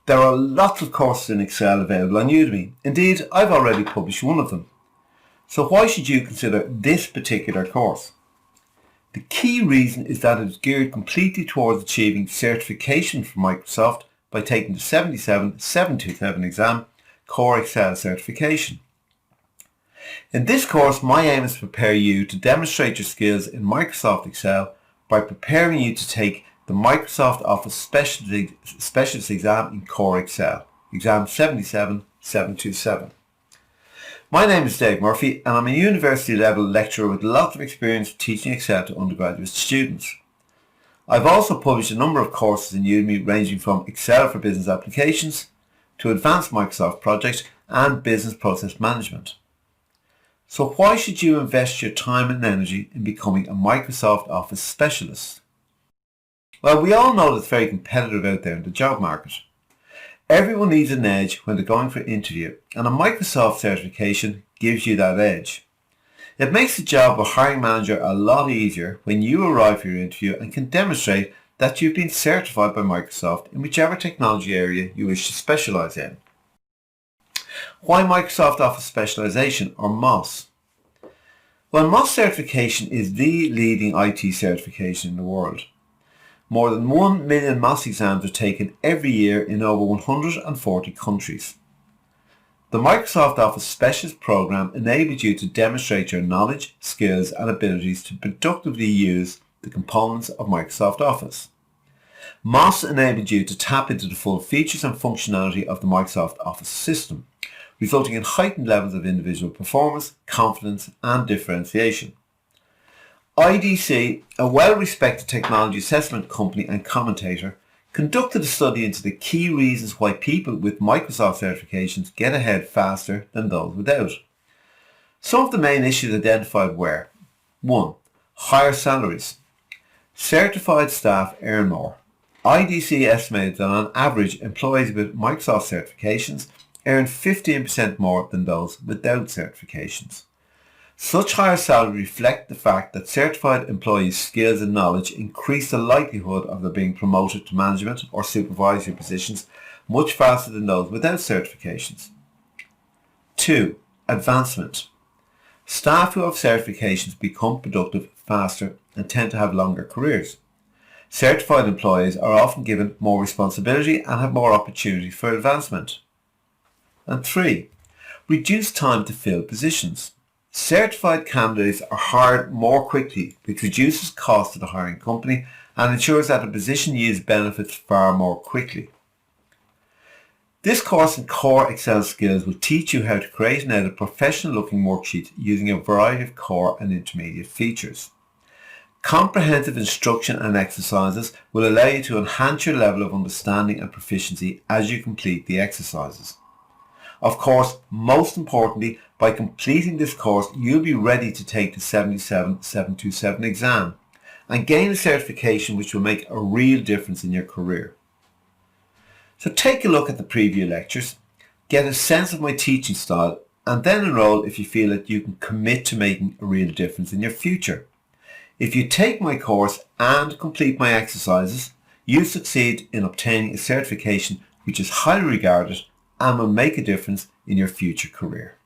There are lots of courses in Excel available on Udemy. Indeed, I've already published one of them. So why should you consider this particular course? The key reason is that it is geared completely towards achieving certification from Microsoft by taking the 727 exam Core Excel certification. In this course, my aim is to prepare you to demonstrate your skills in Microsoft Excel by preparing you to take the Microsoft Office Specialist exam in Core Excel, exam 77727. My name is Dave Murphy and I'm a university level lecturer with lots of experience teaching Excel to undergraduate students. I've also published a number of courses in Udemy ranging from Excel for Business Applications to Advanced Microsoft Projects and Business Process Management. So why should you invest your time and energy in becoming a Microsoft Office specialist? Well, we all know that it's very competitive out there in the job market. Everyone needs an edge when they're going for an interview, and a Microsoft certification gives you that edge. It makes the job of a hiring manager a lot easier when you arrive for your interview and can demonstrate that you've been certified by Microsoft in whichever technology area you wish to specialize in. Why Microsoft Office Specialization, or MOS? Well, MOS certification is the leading IT certification in the world. More than 1 million MOS exams are taken every year in over 140 countries. The Microsoft Office Specialist program enables you to demonstrate your knowledge, skills and abilities to productively use the components of Microsoft Office. MOS enables you to tap into the full features and functionality of the Microsoft Office system, resulting in heightened levels of individual performance, confidence and differentiation. IDC, a well-respected technology assessment company and commentator, conducted a study into the key reasons why people with Microsoft certifications get ahead faster than those without. Some of the main issues identified were: 1. Higher salaries. Certified staff earn more. IDC estimated that on average employees with Microsoft certifications earn 15% more than those without certifications. Such higher salaries reflect the fact that certified employees' skills and knowledge increase the likelihood of them being promoted to management or supervisory positions much faster than those without certifications. 2. Advancement. Staff who have certifications become productive faster and tend to have longer careers. Certified employees are often given more responsibility and have more opportunity for advancement. And 3. Reduced time to fill positions. Certified candidates are hired more quickly, which reduces cost to the hiring company and ensures that the position yields benefits far more quickly. This course in Core Excel skills will teach you how to create and edit professional-looking worksheets using a variety of core and intermediate features. Comprehensive instruction and exercises will allow you to enhance your level of understanding and proficiency as you complete the exercises. Of course, most importantly, by completing this course, you'll be ready to take the 77727 exam and gain a certification which will make a real difference in your career. So take a look at the preview lectures, get a sense of my teaching style, and then enroll if you feel that you can commit to making a real difference in your future. If you take my course and complete my exercises, you'll succeed in obtaining a certification which is highly regarded and will make a difference in your future career.